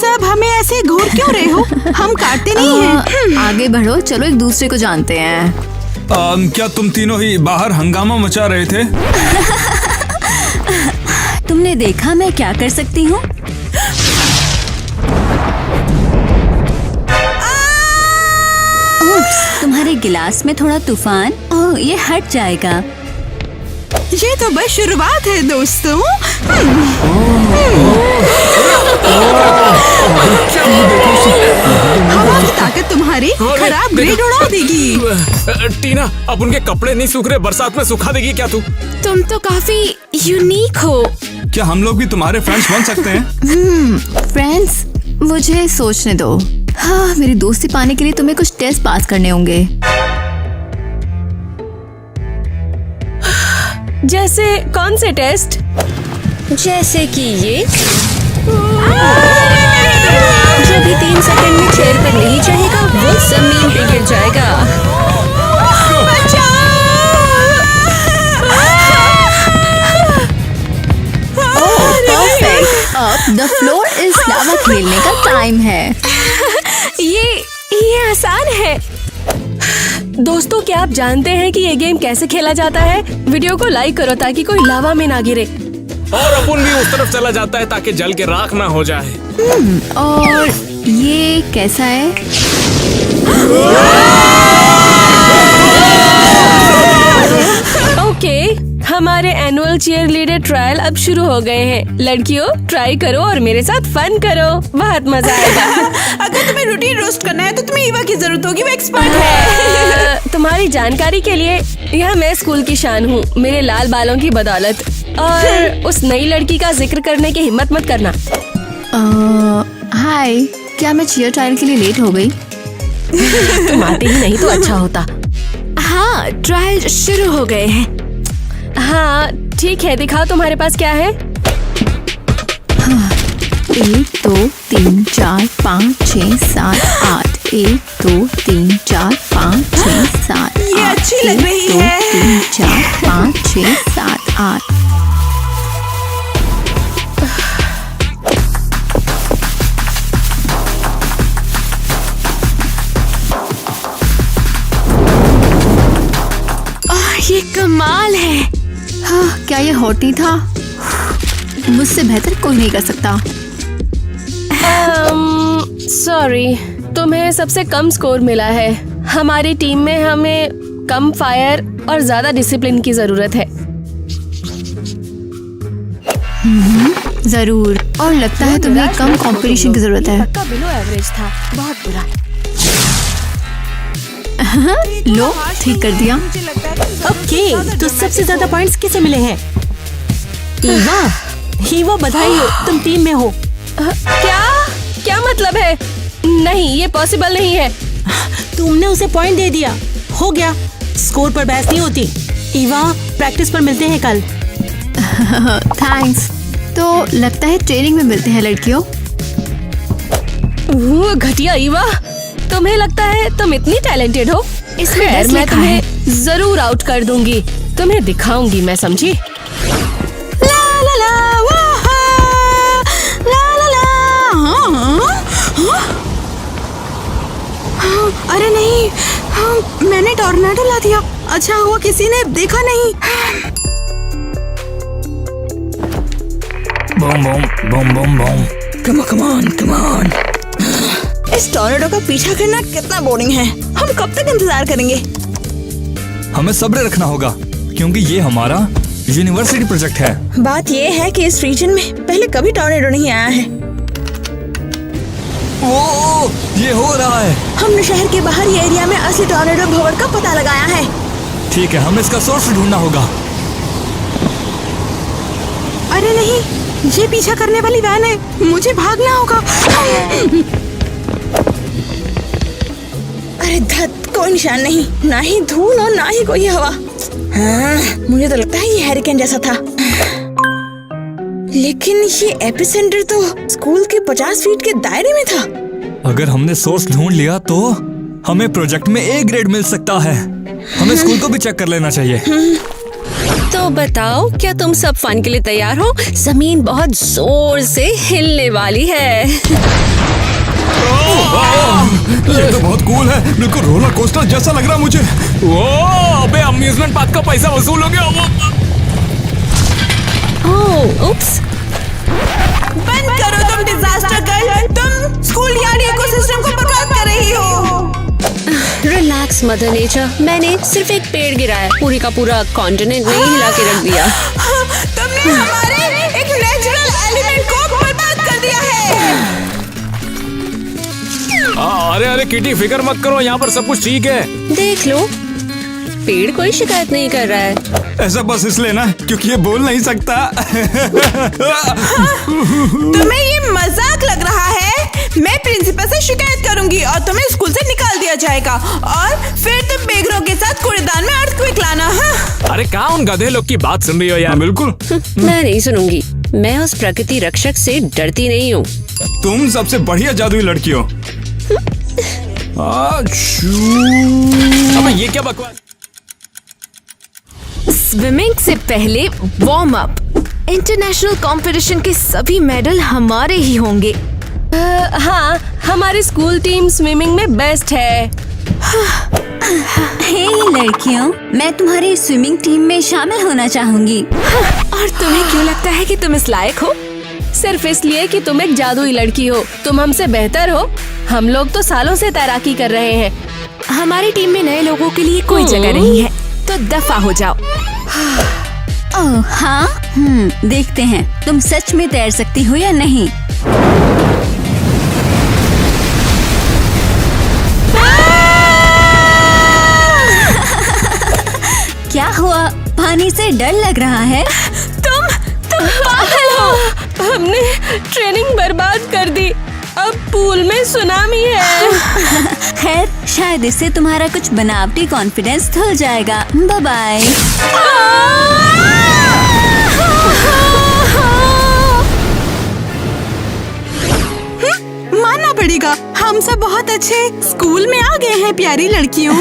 सब हमें ऐसे घूर क्यों रहे हो? हम काटते नहीं हैं। आगे बढ़ो, चलो एक दूसरे को जानते हैं। क्या तुम तीनों ही बाहर हंगामा मचा रहे थे? तुमने देखा मैं क्या कर सकती हूँ? तुम्हारे गिलास में थोड़ा तूफान। ओह, ये हट जाएगा। ये तो बस शुरुआत है दोस्तों। हवा की ताकत तुम्हारी खराब ग्रेड उड़ा देगी। टीना, अब उनके कपड़े नहीं सूख रहे, बरसात में सुखा देगी क्या तू? तुम तो काफी यूनिक हो। क्या हम लोग भी तुम्हारे फ्रेंड्स बन सकते हैं? फ्रेंड्स, मुझे सोचने दो। हाँ, मेरी दोस्ती पाने के लिए तुम्हें कुछ टेस्ट पास करने होंगे। जैसे कौन से टेस्ट? जैसे कि ये। जो भी 3 सेकंड में चेयर पर नहीं चढ़ेगा वो जमीन पे गिर जाएगा। परफेक्ट। अब द फ्लोर इज लावा खेलने का टाइम है। ये आसान है। दोस्तों, क्या आप जानते हैं कि ये गेम कैसे खेला जाता है? वीडियो को लाइक करो ताकि कोई लावा में ना गिरे। और अपन भी उस तरफ चला जाता है ताकि जल के राख ना हो जाए। और ये कैसा है? ओके, हमारे एनुअल चीयर लीडर ट्रायल अब शुरू हो गए हैं। लड़कियों, ट्राई करो और मेरे साथ फन करो, बहुत मजा आएगा। अगर तुम्हें रूटीन रोस्ट करना है तो तुम्हें ईवा की जरूरत होगी, वो एक्सपर्ट है। तुम्हारी जानकारी के लिए, यह मैं स्कूल की शान हूँ, मेरे लाल बालों की बदौलत। और उस नई लड़की का जिक्र करने की हिम्मत मत करना। हाय, क्या मैं चीयर ट्रायल के लिए लेट हो गई? तुम आते ही नहीं तो अच्छा होता। हाँ, ट्रायल शुरू हो गए हैं। हाँ ठीक है, दिखाओ तुम्हारे पास क्या है। 1 2 3 4 5 6 7 8 1 2 3 4 5 6 7 ये अच्छी लग रही है। 3 4 5 6 7 8। ये कमाल है। हाँ, क्या ये हॉट नहीं था? मुझसे बेहतर कोई नहीं कर सकता। सॉरी, तुम्हें सबसे कम स्कोर मिला है। हमारी टीम में हमें कम फायर और ज्यादा डिसिप्लिन की जरूरत है। जरूर, और लगता है तुम्हें कम कंपटीशन की जरूरत है। पक्का बिलो एवरेज था, बहुत बुरा। लो, ठीक कर दिया। ओके, तो सबसे ज्यादा पॉइंट्स किसे मिले हैं? ईवा, बधाई हो, तुम टीम में हो। क्या मतलब है? नहीं, ये पॉसिबल नहीं है। तुमने उसे पॉइंट दे दिया, हो गया। स्कोर पर बहस नहीं होती। ईवा, प्रैक्टिस पर मिलते हैं कल। थैंक्स। तो लगता है ट्रेनिंग में मिलते हैं लड़कियों। घटिया ईवा, तुम्हें लगता है तुम इतनी टैलेंटेड हो? इसमें खैर, बस मैं लिखा तुम्हें जरूर आउट कर दूंगी। तुम्हें दिखाऊंगी मैं, समझी? ला ला ला, वाह, ला ला ला, हाँ, हाँ, हाँ, अरे नहीं, हाँ, मैंने टॉर्नेडो ला दिया। अच्छा हुआ किसी ने देखा नहीं। बम बम बम बम बम। Come on. इस टॉर्नेडो का पीछा करना कितना बोरिंग है। हम कब तक इंतजार करेंगे? हमें सब्र रखना होगा क्योंकि ये हमारा यूनिवर्सिटी प्रोजेक्ट है। बात ये है कि इस रीजन में पहले कभी टॉर्नेडो नहीं आया है। ओ, ये हो रहा है। हमने शहर के बाहरी एरिया में असली टॉर्नेडो भवन का पता लगाया है। ठीक है, हमें इसका सोर्स ढूंढना होगा। अरे नहीं, ये पीछा करने वाली वैन है, मुझे भागना होगा। अरे धत, कोई निशान नहीं, ना ही धूल और ना ही कोई हवा। हाँ, मुझे तो लगता है ये हैरिकेन जैसा था। लेकिन ये एपिसेंटर तो स्कूल के 50 फीट के दायरे में था। अगर हमने सोर्स ढूंढ लिया तो हमें प्रोजेक्ट में A ग्रेड मिल सकता है। हमें स्कूल को भी चेक कर लेना चाहिए। तो बताओ, क्या तुम सब फन के लिए तैयार हो? जमीन बहुत जोर से हिलने वाली है। ये तो बहुत कूल है, बिल्कुल रोलर कोस्टर जैसा लग रहा मुझे। ओ, अबे अम्यूजमेंट पार्क का पैसा वसूल हो गया। ओह, उप्स। बंद करो तुम डिजास्टर गर्ल, तुम स्कूल यार्ड इकोसिस्टम को बर्बाद कर रही हो। रिलैक्स मदर नेचर, मैंने सिर्फ एक पेड़ गिराया, पूरी का पूरा कॉन्टिनेंट नहीं हिला के रख दिया। तुमने हमारे एक नेचुरल एलिमेंट को बर्बाद कर दिया है। अरे अरे किटी, फिक्र मत करो, यहाँ पर सब कुछ ठीक है। देख लो, पेड़ कोई शिकायत नहीं कर रहा है। ऐसा बस इसलिए ना क्योंकि ये बोल नहीं सकता। तुम्हें ये मजाक लग रहा है? मैं प्रिंसिपल से शिकायत करूंगी और तुम्हें स्कूल से निकाल दिया जाएगा और फिर तुम बेघरों के साथ कूड़ेदान में अर्थक्वेक लाना। हाँ? अरे कहाँ उन गधे लोग की बात सुन रही हो यार? बिल्कुल, मैं नहीं सुनूंगी। मैं उस प्रकृति रक्षक से डरती नहीं हूँ। तुम सबसे बढ़िया जादुई लड़की हो। अबे ये क्या बकवास? स्विमिंग से पहले वार्म अप। इंटरनेशनल कंपटीशन के सभी मेडल हमारे ही होंगे। हाँ, हमारी स्कूल टीम स्विमिंग में बेस्ट है। हे लड़कियों, मैं तुम्हारी स्विमिंग टीम में शामिल होना चाहूंगी। और तुम्हें क्यों लगता है कि तुम इस लायक हो? सिर्फ इसलिए कि तुम एक जादुई लड़की हो। तुम हमसे बेहतर हो। हम लोग तो सालों से तैराकी कर रहे हैं। हमारी टीम में नए लोगों के लिए कोई जगह नहीं है, तो दफा हो जाओ। ओह हाँ, देखते हैं तुम सच में तैर सकती हो या नहीं। क्या हुआ? पानी से डर लग रहा है? तुम पागल हो। हमने ट्रेनिंग बर्बाद कर दी। अब पूल में सुनामी है। खैर, शायद इससे तुम्हारा कुछ बनावटी कॉन्फिडेंस धुल जाएगा। Bye bye. मानना पड़ेगा, हम सब बहुत अच्छे स्कूल में आ गए हैं प्यारी लड़कियों।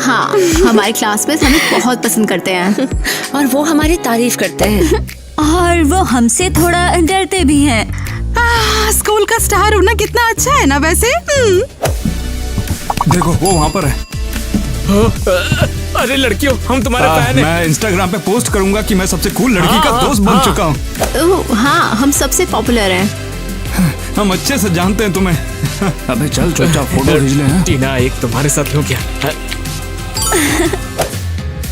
हाँ, हमारे क्लासमेट्स हमें बहुत पसंद करते हैं और वो हमारी तारीफ करते हैं। और वो हमसे थोड़ा डरते भी हैं। स्कूल का स्टार होना कितना अच्छा है ना वैसे। देखो वो वहाँ पर है। अरे लड़कियों, हम तुम्हारे फैन हैं। मैं इंस्टाग्राम पे पोस्ट करूंगा कि मैं सबसे कूल लड़की का दोस्त बन चुका हूँ। ओह, हाँ, हम सबसे पॉपुलर हैं। हम अच्छे से जानते हैं तुम्हें। अबे चल चुपचाप फोटो खींच ले। हाँ? टीना, एक तुम्हारे साथ हो क्या?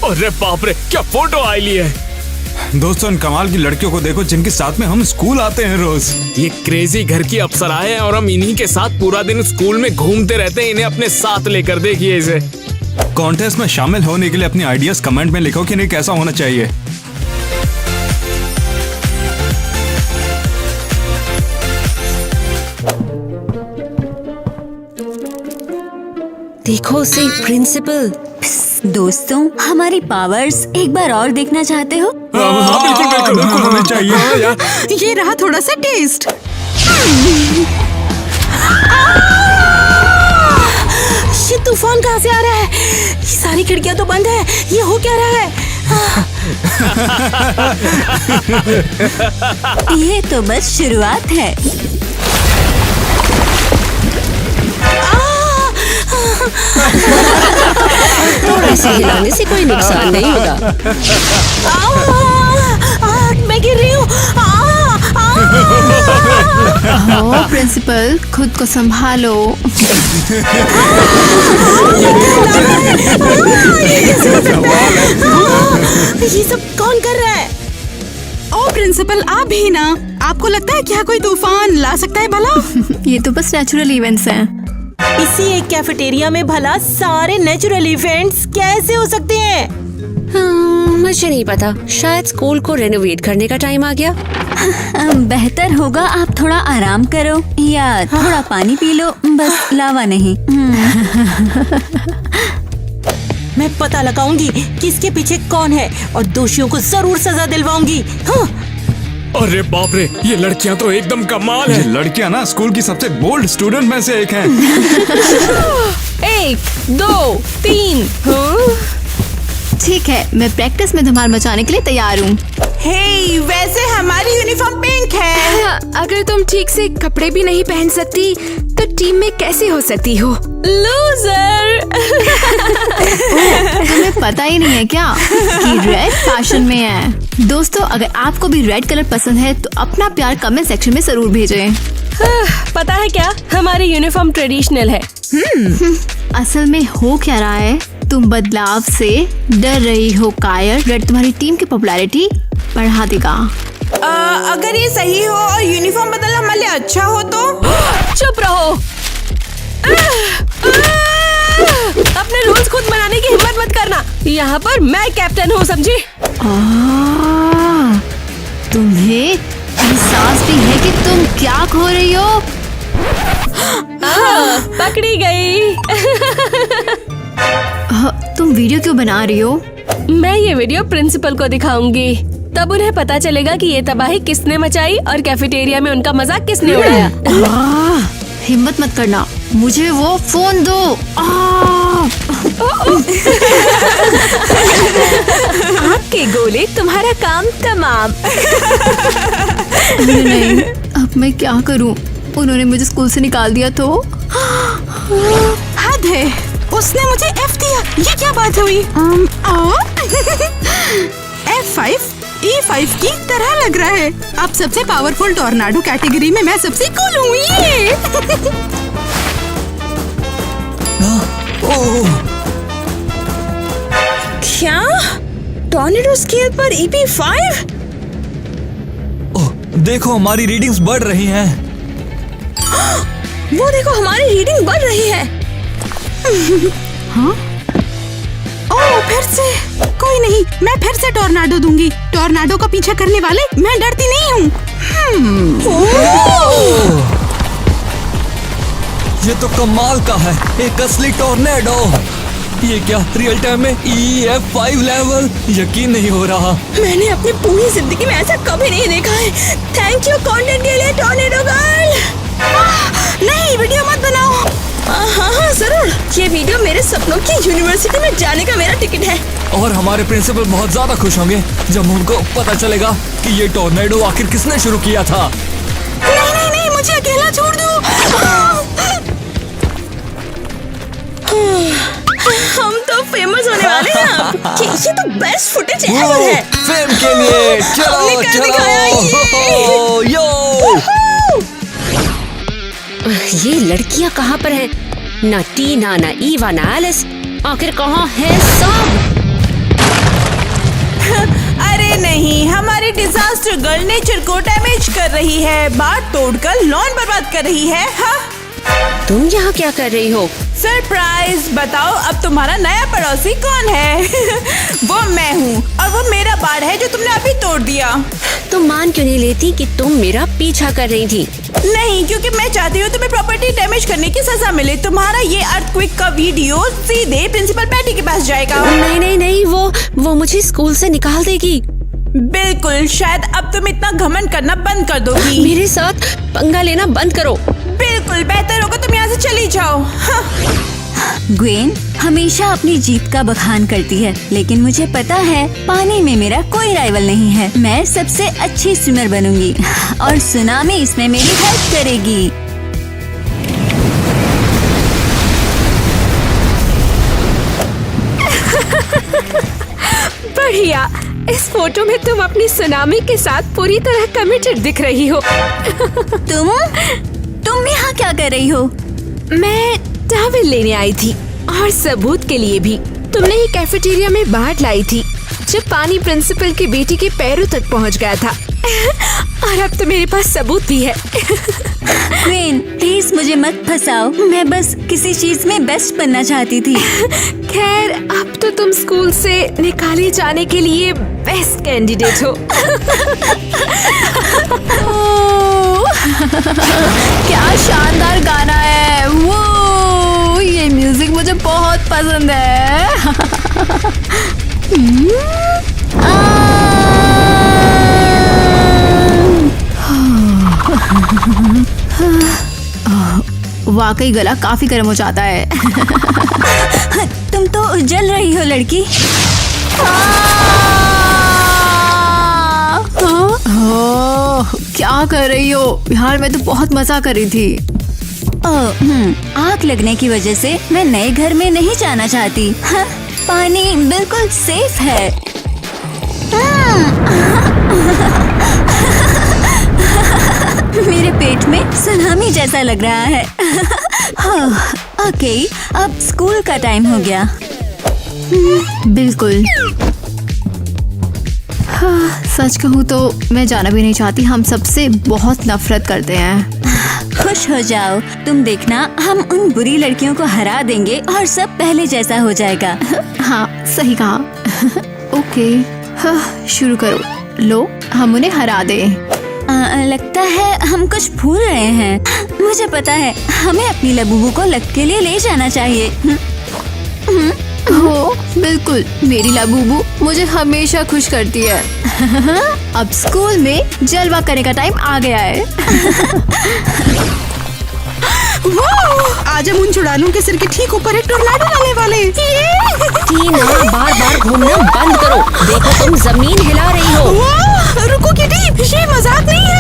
अरे बाप रे, क्या फोटो आई ली है। दोस्तों, इन कमाल की लड़कियों को देखो जिनके साथ में हम स्कूल आते हैं रोज। ये क्रेजी घर की अप्सराएं हैं और हम इन्हीं के साथ पूरा दिन स्कूल में घूमते रहते हैं। इन्हें अपने साथ लेकर देखिए इसे। कॉन्टेस्ट में शामिल होने के लिए अपनी आइडियाज कमेंट में लिखो कि नहीं कैसा होना चाहिए। देखो उसे, प्रिंसिपल। दोस्तों, हमारी पावर्स एक बार और देखना चाहते हो? हाँ, बिल्कुल होनी चाहिए। ये रहा थोड़ा सा टेस्ट। ये तूफान कहाँ से आ रहा है? ये सारी खिड़कियाँ तो बंद है। ये हो क्या रहा है? ये तो बस शुरुआत है। थोड़ा सा हिलाने से कोई नुकसान नहीं होगा। मैं गिर रही हूँ। ओह प्रिंसिपल, खुद को संभालो। ये सब कौन कर रहा है? ओ प्रिंसिपल, आप भी ना? आपको लगता है क्या कोई तूफान ला सकता है भला? ये तो बस नेचुरल इवेंट्स हैं। इसी एक कैफेटेरिया में भला सारे नेचुरल इवेंट्स कैसे हो सकते हैं? मुझे नहीं पता, शायद स्कूल को रेनोवेट करने का टाइम आ गया। बेहतर होगा आप थोड़ा आराम करो या थोड़ा पानी पी लो, बस लावा नहीं। मैं पता लगाऊंगी कि इसके पीछे कौन है और दोषियों को जरूर सजा दिलवाऊंगी। हाँ। अरे बाप रे, ये लड़कियां तो एकदम कमाल ये है। लड़कियां ना स्कूल की सबसे बोल्ड स्टूडेंट में से एक हैं। 1, 2, 3। ठीक है, मैं प्रैक्टिस में धमाल मचाने के लिए तैयार हूँ। हे, वैसे हमारी यूनिफॉर्म पिंक है। अगर तुम ठीक से कपड़े भी नहीं पहन सकती तो टीम में कैसे हो सकती हो? लूजर। तुम्हें पता ही नहीं है क्या कि रेड फैशन में है। दोस्तों, अगर आपको भी रेड कलर पसंद है तो अपना प्यार कमेंट सेक्शन में जरूर भेजें। पता है क्या, हमारी यूनिफॉर्म ट्रेडिशनल है। असल में हो क्या रहा है, तुम बदलाव से डर रही हो कायर। रेड तुम्हारी टीम की पॉपुलैरिटी बढ़ा देगा। अगर ये सही हो और यूनिफॉर्म बदलना हमारे लिए अच्छा हो तो? चुप रहो। अपने रूल्स खुद बनाने की हिम्मत मत करना। यहाँ पर मैं कैप्टन हूँ, समझी? तुम्हें एहसास भी है कि तुम क्या खो रही हो? पकड़ी गई। तुम वीडियो क्यों बना रही हो? मैं ये वीडियो प्रिंसिपल को दिखाऊंगी, तब उन्हें पता चलेगा कि ये तबाही किसने मचाई और कैफेटेरिया में उनका मजाक किसने उड़ाया। हिम्मत मत करना, मुझे वो फोन दो। आपके गोले तुम्हारा काम तमाम। नहीं, अब मैं क्या करूं? उन्होंने मुझे स्कूल से निकाल दिया तो? हद है, उसने मुझे F दिया। ये क्या बात हुई? F5 E5 की तरह लग रहा है। अब सबसे पावरफुल टॉर्नाडो कैटेगरी में मैं सबसे कूल हूँ। ये क्या? टॉर्नेडो स्केल पर EP5? देखो, हमारी रीडिंग्स बढ़ रही हैं। वो देखो, हमारी रीडिंग बढ़ रही है। हाँ? ओह, फिर से। कोई नहीं, मैं फिर से टॉर्नाडो दूंगी। टॉर्नाडो का पीछा करने वाले मैं डरती नहीं हूँ। ये तो कमाल का है, एक असली टॉर्नेडो। ये क्या रियल टाइम में EF5 लेवल? यकीन नहीं हो रहा। मैंने अपनी पूरी जिंदगी में ऐसा कभी नहीं देखा है। थैंक यू कंटेंट के लिए टॉर्नेडो गर्ल। नहीं, वीडियो मत बनाओ। हाँ, जरूर। ये वीडियो मेरे सपनों की यूनिवर्सिटी में जाने का मेरा टिकट है। और हमारे प्रिंसिपल बहुत ज्यादा खुश होंगे जब उनको पता चलेगा कि ये टॉर्नेडो आखिर किसने शुरू किया था। नहीं नहीं नहीं, मुझे अकेला छोड़ दो। हम तो फेमस होने वाले हैं अब। ये तो बेस्ट फुटेज एवर है। फेम के लिए चलो चलो। यो ये लड़कियां कहाँ पर हैं? ना टीना, ना ईवा, ना एलिस। आखिर कहाँ है सब? अरे नहीं, हमारी डिजास्टर गर्ल नेचर को डैमेज कर रही है, बात तोड़कर लॉन बर्बाद कर रही है। हाँ? तुम यहाँ क्या कर रही हो? सरप्राइज। बताओ, अब तुम्हारा नया पड़ोसी कौन है? वो मैं हूँ, और वो मेरा बाड़ है जो तुमने अभी तोड़ दिया। तुम मान क्यों नहीं लेती कि तुम मेरा पीछा कर रही थी? नहीं, क्योंकि मैं चाहती हूँ तुम्हें प्रॉपर्टी डैमेज करने की सजा मिले। तुम्हारा ये अर्थक्वेक का वीडियो सीधे प्रिंसिपल पैटी के पास जाएगा। नहीं नहीं नहीं, वो मुझे स्कूल से निकाल देगी। बिल्कुल, शायद अब तुम इतना घमंड करना बंद कर दोगी। मेरे साथ पंगा लेना बंद करो। बिल्कुल, बेहतर होगा तुम यहाँ से चली जाओ। हाँ। ग्वेन हमेशा अपनी जीत का बखान करती है, लेकिन मुझे पता है पानी में मेरा कोई राइवल नहीं है। मैं सबसे अच्छी स्विमर बनूंगी और सुनामी इसमें मेरी हेल्प करेगी। बढ़िया। इस फोटो में तुम अपनी सुनामी के साथ पूरी तरह कमिटेड दिख रही हो। तुम यहाँ क्या कर रही हो? मैं टॉवेल लेने आई थी और सबूत के लिए भी। तुमने ही कैफेटेरिया में बाढ़ लाई थी जब पानी प्रिंसिपल की बेटी के पैरों तक पहुंच गया था। और अब तो मेरे पास सबूत भी है। क्वीन प्लीज मुझे मत फंसाओ, मैं बस किसी चीज में बेस्ट बनना चाहती थी। खैर, अब तो तुम स्कूल से निकाले जाने के लिए बेस्ट कैंडिडेट हो। क्या शानदार गाना है वो। ये म्यूजिक मुझे बहुत पसंद है। वाकई गला काफी गर्म हो जाता है। तुम तो जल रही हो लड़की। क्या कर रही हो यार? मैं तो बहुत मजा कर रही थी। आग लगने की वजह से मैं नए घर में नहीं जाना चाहती। हाँ, पानी बिल्कुल सेफ है। मेरे पेट में सुनामी जैसा लग रहा है। ओके, अब स्कूल का टाइम हो गया। बिल्कुल। हाँ, सच कहूँ तो मैं जाना भी नहीं चाहती। हम सबसे बहुत नफरत करते हैं। खुश हो जाओ, तुम देखना हम उन बुरी लड़कियों को हरा देंगे और सब पहले जैसा हो जाएगा। हाँ, सही कहा। ओके, हाँ, शुरू करो। लो, हम उन्हें हरा दे। लगता है हम कुछ भूल रहे हैं। मुझे पता है, हमें अपनी लबूबू को लक के लिए ले जाना चाहिए। हो, बिल्कुल। मेरी लाबूबू मुझे हमेशा खुश करती है। अब स्कूल में जलवा करने का टाइम आ गया है। आज हम उन चुड़ैलों के सिर के ठीक ऊपर एक टोर्नाडो लाने वाले। टीना, बार बार घूमना बंद करो। देखो तुम जमीन हिला रही हो। रुको किटी, ये मजाक नहीं है।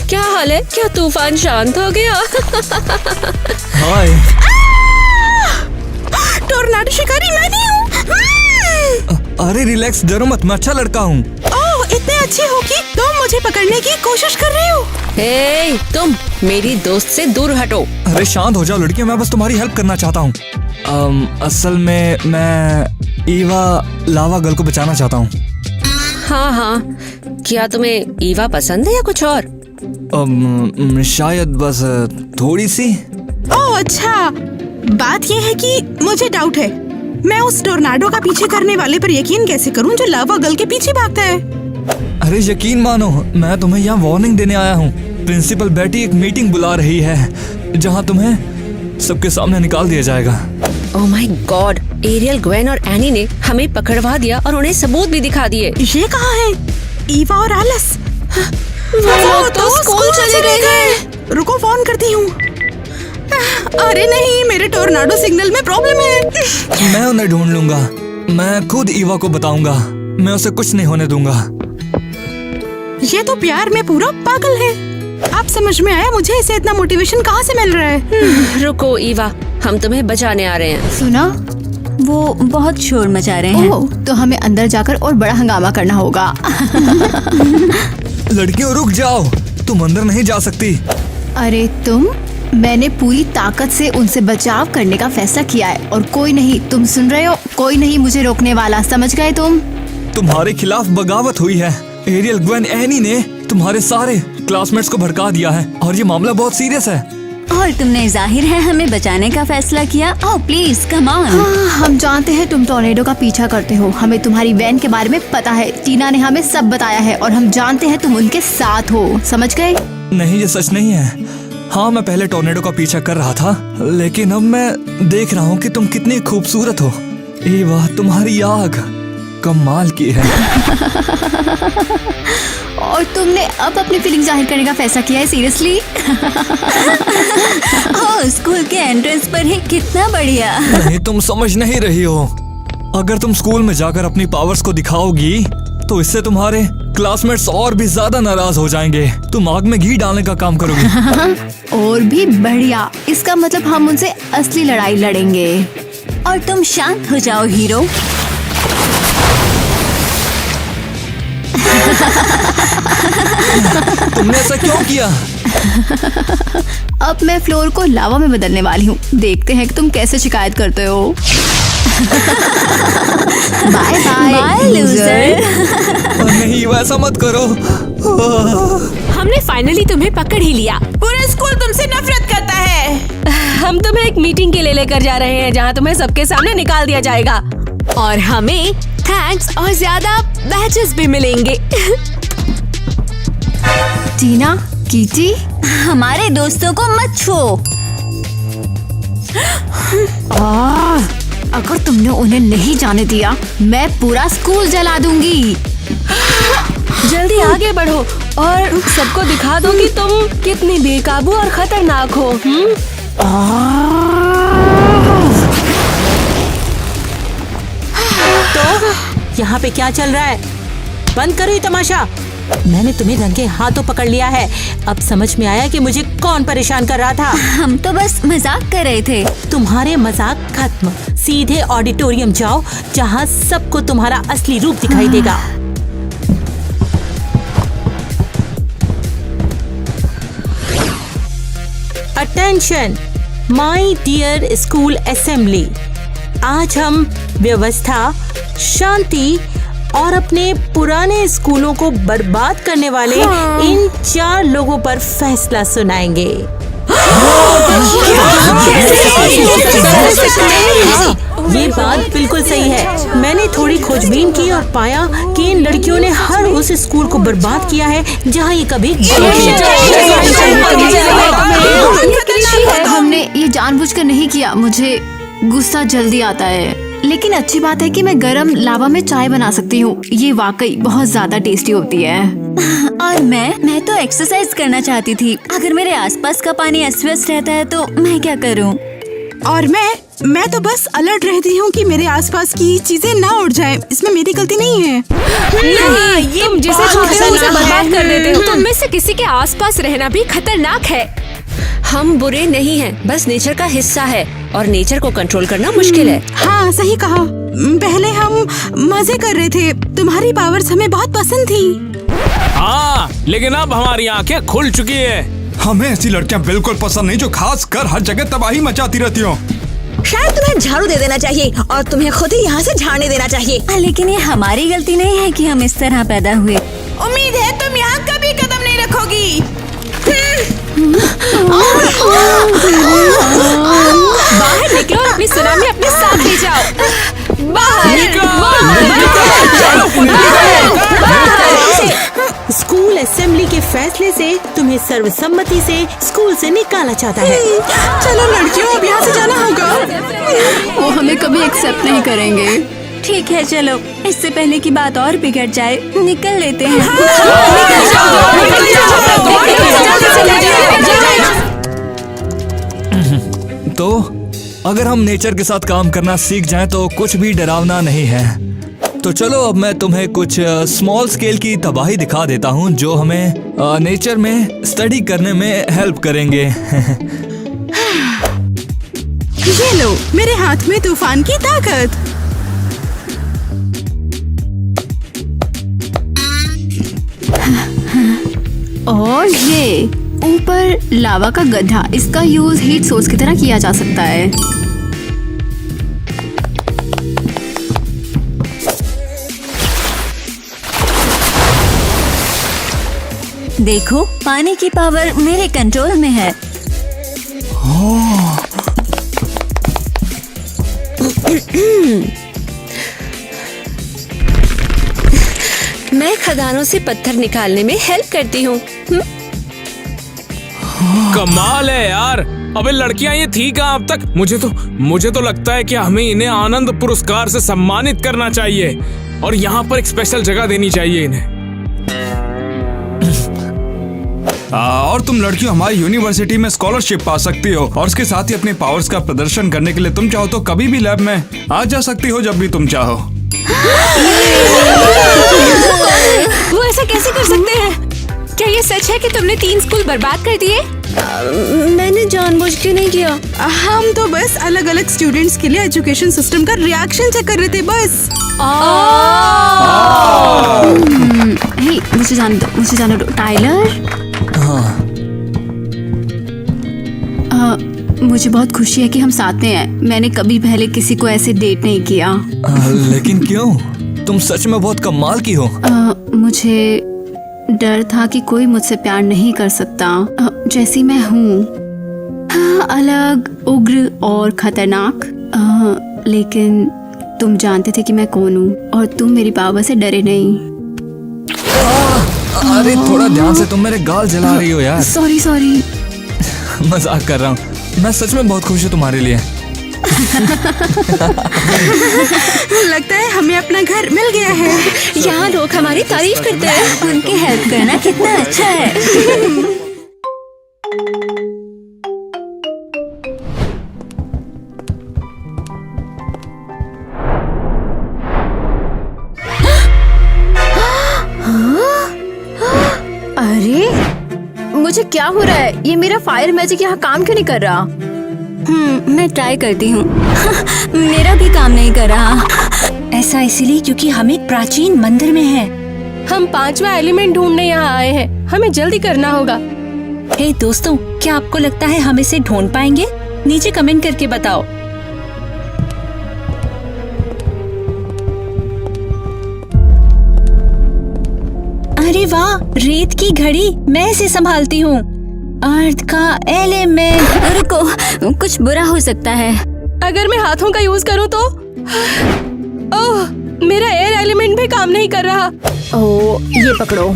क्या हाल है? क्या तूफान शांत हो गया? हाय। टोर्नाडो शिकारी मैं नहीं हूँ। अरे रिलैक्स, डरो मत, मैं अच्छा लड़का हूँ। ओह, इतने अच्छे हो कि तुम मुझे पकड़ने की कोशिश कर रहे हो। हे, तुम मेरी दोस्त से दूर हटो। अरे शांत हो जाओ लड़कियां, मैं बस तुम्हारी हेल्प करना चाहता हूँ। असल में मैं ईवा लावा गर्ल को बचाना चाहता हूँ। हाँ हाँ, क्या तुम्हें ईवा पसंद है या कुछ और? शायद बस थोड़ी सी। ओह अच्छा, बात यह है कि मुझे डाउट है। मैं उस टोर्नाडो का पीछे करने वाले पर यकीन कैसे करूं जो लावा गर्ल के पीछे भागता है? अरे यकीन मानो, मैं तुम्हें यहाँ वार्निंग देने आया हूँ। प्रिंसिपल बेटी एक मीटिंग बुला रही है जहाँ तुम्हें सबके सामने निकाल दिया जाएगा। Oh my god, Ariel, Gwen और एनी ने हमें पकड़वा दिया और उन्हें सबूत भी दिखा दिए। ये कहाँ है? ईवा और एलिस वो तो स्कूल चले गए। रुको, फोन करती हूँ। अरे नहीं, मेरे टोर्नाडो सिग्नल में प्रॉब्लम है। मैं उन्हें ढूंढ लूंगा। मैं खुद ईवा को बताऊंगा। मैं उसे कुछ नहीं होने दूंगा। ये तो प्यार में पूरा पागल है। आप समझ में आया मुझे इसे इतना मोटिवेशन कहाँ से मिल रहा है? रुको ईवा, हम तुम्हें बचाने आ रहे हैं। सुना? वो बहुत शोर मचा रहे हैं। ओह, तो हमें अंदर जाकर और बड़ा हंगामा करना होगा। लड़कियों रुक जाओ, तुम अंदर नहीं जा सकती। अरे मैंने पूरी ताकत से उनसे बचाव करने का फैसला किया है और कोई नहीं, तुम सुन रहे हो, कोई नहीं मुझे रोकने वाला, समझ गए तुम? तुम्हारे खिलाफ बगावत हुई है। एरियल, ग्वेन, एनी ने तुम्हारे सारे क्लासमेट्स को भड़का दिया है और ये मामला बहुत सीरियस है। और तुमने जाहिर है हमें बचाने का फैसला किया। Oh please come on. हाँ, हम जानते हैं तुम टोर्नेडो का पीछा करते हो। हमें तुम्हारी वैन के बारे में पता है। टीना ने हमें सब बताया है और हम जानते हैं तुम उनके साथ हो, समझ गए? नहीं, ये सच नहीं है। हाँ, मैं पहले टोर्नेडो का पीछा कर रहा था, लेकिन अब मैं देख रहा हूँ कि तुम कितनी खूबसूरत हो। ईवा, तुम्हारी आग कमाल की है। और तुमने अब अपनी फीलिंग जाहिर करने का फैसला किया है? सीरियसली? ओह, स्कूल के एंट्रेंस पर ही, कितना बढ़िया। नहीं, तुम समझ नहीं रही हो। अगर तुम स्कूल में जाकर अपनी पावर्स को दिखाओगी तो इससे तुम्हारे क्लासमेट्स और भी ज्यादा नाराज हो जाएंगे। तुम आग में घी डालने का काम करोगी। और भी बढ़िया। इसका मतलब हम उनसे असली लड़ाई लड़ेंगे। और तुम शांत हो जाओ हीरो। तुमने ऐसा क्यों किया? अब मैं फ्लोर को लावा में बदलने वाली हूँ। देखते हैं कि तुम कैसे शिकायत करते हो। Bye bye loser. नहीं, वैसा मत करो। हमने फाइनली तुम्हें पकड़ ही लिया। पूरा स्कूल तुमसे नफरत करता है। हम तुम्हें एक मीटिंग के लिए लेकर जा रहे हैं जहाँ तुम्हें सबके सामने निकाल दिया जाएगा। और हमें थैंक्स और ज्यादा बैचेस भी मिलेंगे। टीना, कीटी, हमारे दोस्तों को मत छू। अगर तुमने उन्हें नहीं जाने दिया, मैं पूरा स्कूल जला दूंगी। जल्दी आगे बढ़ो और सबको दिखा दो कि तुम कितनी बेकाबू और खतरनाक हो। तो यहाँ पे क्या चल रहा है? बंद करो ये तमाशा। मैंने तुम्हें रंगे हाथों पकड़ लिया है। अब समझ में आया कि मुझे कौन परेशान कर रहा था। हम तो बस मजाक कर रहे थे। तुम्हारे मजाक खत्म, सीधे ऑडिटोरियम जाओ जहाँ सबको तुम्हारा असली रूप दिखाई देगा। Attention my dear school assembly, आज हम व्यवस्था, शांति और अपने पुराने स्कूलों को बर्बाद करने वाले इन 4 लोगों पर फैसला सुनाएंगे। ये बात बिल्कुल सही है। मैंने थोड़ी खोजबीन की और पाया कि इन लड़कियों ने हर उस स्कूल को बर्बाद किया है जहाँ ये कभी हमने ये जानबूझकर नहीं किया। मुझे गुस्सा जल्दी आता है, लेकिन अच्छी बात है कि मैं गरम लावा में चाय बना सकती हूँ। ये वाकई बहुत ज्यादा टेस्टी होती है। और मैं तो एक्सरसाइज करना चाहती थी। अगर मेरे आसपास का पानी अस्त-व्यस्त रहता है तो मैं क्या करूँ? और मैं तो बस अलर्ट रहती हूँ कि मेरे आसपास की चीजें ना उड़ जाएं। इसमें मेरी गलती नहीं है। ये तुम जिसे छूते हो उसे बर्बाद कर देते हो। तुम में से किसी के आसपास रहना भी खतरनाक है। हम बुरे नहीं हैं, बस नेचर का हिस्सा है और नेचर को कंट्रोल करना मुश्किल है। हाँ सही कहा। पहले हम मजे कर रहे थे। तुम्हारी पावर्स हमें बहुत पसंद थी। हाँ, लेकिन अब हमारी आंखें खुल चुकी है। हमें ऐसी लड़कियां बिल्कुल पसंद नहीं जो खास कर हर जगह तबाही मचाती रहती हो। शायद तुम्हें झाड़ू दे देना चाहिए और तुम्हें खुद ही यहाँ से झाड़ने देना चाहिए। लेकिन ये हमारी गलती नहीं है कि हम इस तरह पैदा हुए। उम्मीद है तुम यहाँ कभी कदम नहीं रखोगी। बाहर निकलो और अपनी सुनामी अपने साथ ले जाओ। स्कूल असेंबली के फैसले से तुम्हें सर्वसम्मति से स्कूल से निकाला चाहता है। चलो लड़कियों, अब यहाँ से जाना होगा। वो हमें कभी एक्सेप्ट नहीं करेंगे। ठीक है, चलो इससे पहले की बात और बिगड़ जाए, निकल लेते हैं। तो अगर हम नेचर के साथ काम करना सीख जाएं तो कुछ भी डरावना नहीं है। तो चलो अब मैं तुम्हें कुछ स्मॉल स्केल की तबाही दिखा देता हूं जो हमें नेचर में स्टडी करने में हेल्प करेंगे। ये लो, मेरे हाथ में तूफान की ताकत। और ये ऊपर लावा का गड्ढा, इसका यूज हीट सोर्स की तरह किया जा सकता है। देखो, पानी की पावर मेरे कंट्रोल में है। मैं खदानों से पत्थर निकालने में हेल्प करती हूँ। कमाल है यार। अबे लड़कियां ये थी कहाँ अब तक? मुझे तो लगता है कि हमें इन्हें आनंद पुरस्कार से सम्मानित करना चाहिए और यहाँ पर एक स्पेशल जगह देनी चाहिए इन्हें। और तुम लड़कियों हमारी यूनिवर्सिटी में स्कॉलरशिप पा सकती हो और उसके साथ ही अपने पावर्स का प्रदर्शन करने के लिए तुम चाहो तो कभी भी लैब में आ जा सकती हो जब भी तुम चाहो। वो ऐसा कैसे कर सकते हैं? क्या ये सच है कि तुमने 3 स्कूल बर्बाद कर दिए? मैंने जानबूझ के नहीं किया। हम तो बस अलग अलग स्टूडेंट्स के लिए एजुकेशन सिस्टम का रिएक्शन चेक कर रहे थे बस। हे, मुझे जाने दो टाइलर। मुझे बहुत खुशी है कि हम साथ में हैं। मैंने कभी पहले किसी को ऐसे डेट नहीं किया। लेकिन क्यों? तुम सच में बहुत कमाल की हो। मुझे डर था कि कोई मुझसे प्यार नहीं कर सकता जैसी मैं हूँ, अलग, उग्र और खतरनाक। लेकिन तुम जानते थे कि मैं कौन हूँ और तुम मेरी पावर से डरे नहीं। अरे थोड़ा ध्यान से, तुम मेरे गाल जला रही हो यार। सॉरी। मजाक कर रहा हूँ, मैं सच में बहुत खुश हूँ तुम्हारे लिए। लगता है हमें अपना घर मिल गया है। यहाँ लोग हमारी तारीफ करते हैं। उनकी हेल्प करना कितना अच्छा है। अरे मुझे क्या हो रहा है? ये मेरा फायर मैजिक यहाँ काम क्यों नहीं कर रहा? मैं ट्राई करती हूँ। मेरा भी काम नहीं कर रहा। ऐसा इसलिए क्योंकि हम एक प्राचीन मंदिर में हैं। हम 5वां एलिमेंट ढूंढने यहाँ आए हैं। हमें जल्दी करना होगा। हे दोस्तों, क्या आपको लगता है हम इसे ढूंढ पाएंगे? नीचे कमेंट करके बताओ। अरे वाह, रेत की घड़ी। मैं इसे संभालती हूँ। अर्थ का एलिमेंट। रुको, कुछ बुरा हो सकता है। अगर मैं हाथों का यूज करूँ तो? ओह, मेरा एयर एलिमेंट भी काम नहीं कर रहा। ओह, ये पकड़ो।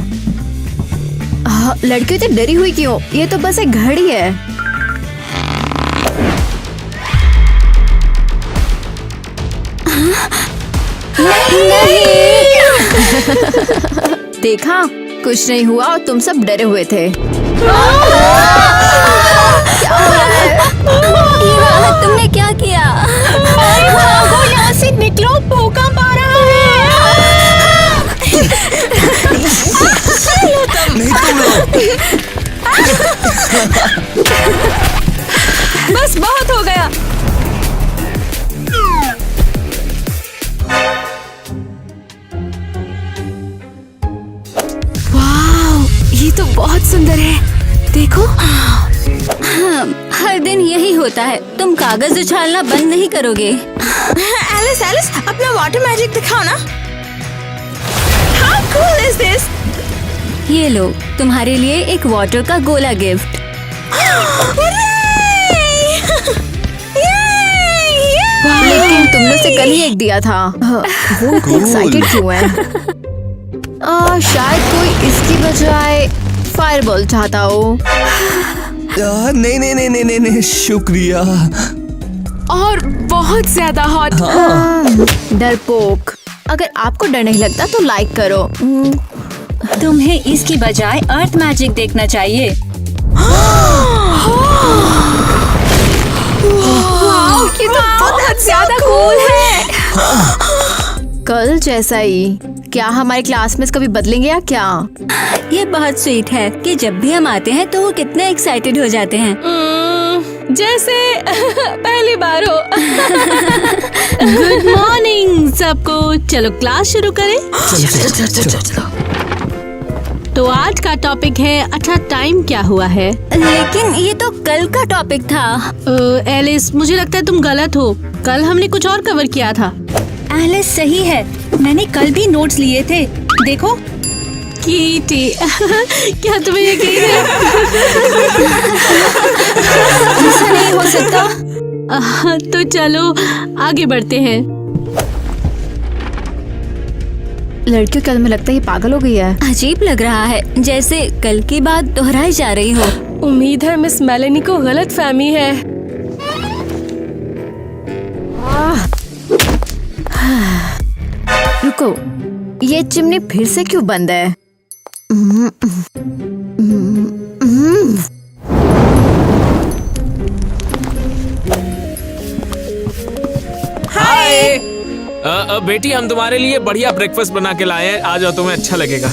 लड़की तो डरी हुई क्यों? ये तो बस एक घड़ी है। नहीं। देखा, कुछ नहीं हुआ और तुम सब डरे हुए थे। क्या हो रहा है? तुमने क्या किया? भागो यहाँ से, निकलो, भूकंप आ रहा है। बस बहुत हो गया। ये तो बहुत सुंदर है। देखो। हर दिन यही होता है। तुम कागज उछालना बंद नहीं करोगे। एलिस, एलिस, अपना वाटर मैजिक दिखाओ ना। How cool is this? ये लो, तुम्हारे लिए एक वाटर का गोला गिफ्ट। लेकिन तुमने उसे कल ही एक दिया था। वो इतनी एक्साइटेड क्यों है? शायद कोई इसकी बजाय फायरबॉल चाहता हो। नहीं नहीं नहीं नहीं नहीं, शुक्रिया। और बहुत ज्यादा हॉट। डरपोक। अगर आपको डर नहीं लगता तो लाइक करो। तुम्हें इसकी बजाय अर्थ मैजिक देखना चाहिए। ये तो बहुत ज्यादा कूल है। कल जैसा ही। क्या हमारे क्लासमेट्स कभी बदलेंगे या क्या? ये बहुत स्वीट है कि जब भी हम आते हैं तो वो कितने एक्साइटेड हो जाते हैं। जैसे पहली बार हो। गुड मॉर्निंग सबको। चलो क्लास शुरू करें। चलो। तो आज का टॉपिक है अच्छा टाइम क्या हुआ है। लेकिन ये तो कल का टॉपिक था। एलिस, मुझे लगता है तुम गलत हो। कल हमने कुछ और कवर किया था। एलिस सही है, मैंने कल भी नोट्स लिए थे। देखो। कीटी। क्या तुम्हें यकीन है? ऐसा नहीं हो सकता। तो चलो आगे बढ़ते हैं। लड़कियों के में लगता है ये पागल हो गई है। अजीब लग रहा है, जैसे कल की बात दोहराई जा रही हो। उम्मीद है मिस मेलेनी को गलत फहमी है। रुको, ये चिमनी फिर से क्यों बंद है? हाय। बेटी, हम तुम्हारे लिए बढ़िया ब्रेकफास्ट बना के लाए हैं। आ जाओ, तुम्हें अच्छा लगेगा।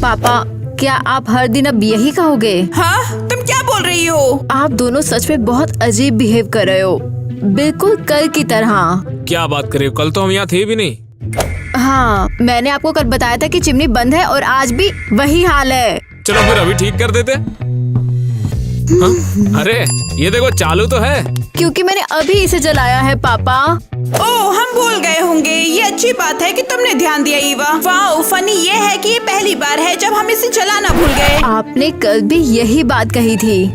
पापा, क्या आप हर दिन अब यही कहोगे? हाँ, तुम क्या बोल रही हो? आप दोनों सच में बहुत अजीब बिहेव कर रहे हो, बिल्कुल कल की तरह। क्या बात कर रही हो? कल तो हम यहाँ थे भी नहीं। हाँ, मैंने आपको कल बताया था कि चिमनी बंद है और आज भी वही हाल है। चलो फिर अभी ठीक कर देते। हाँ? अरे ये देखो, चालू तो है। क्योंकि मैंने अभी इसे जलाया है पापा। ओह, हम भूल गए होंगे। ये अच्छी बात है कि तुमने ध्यान दिया ईवा। वाओ, फनी ये है कि ये पहली बार है जब हम इसे जलाना भूल गए। आपने कल भी यही बात कही थी।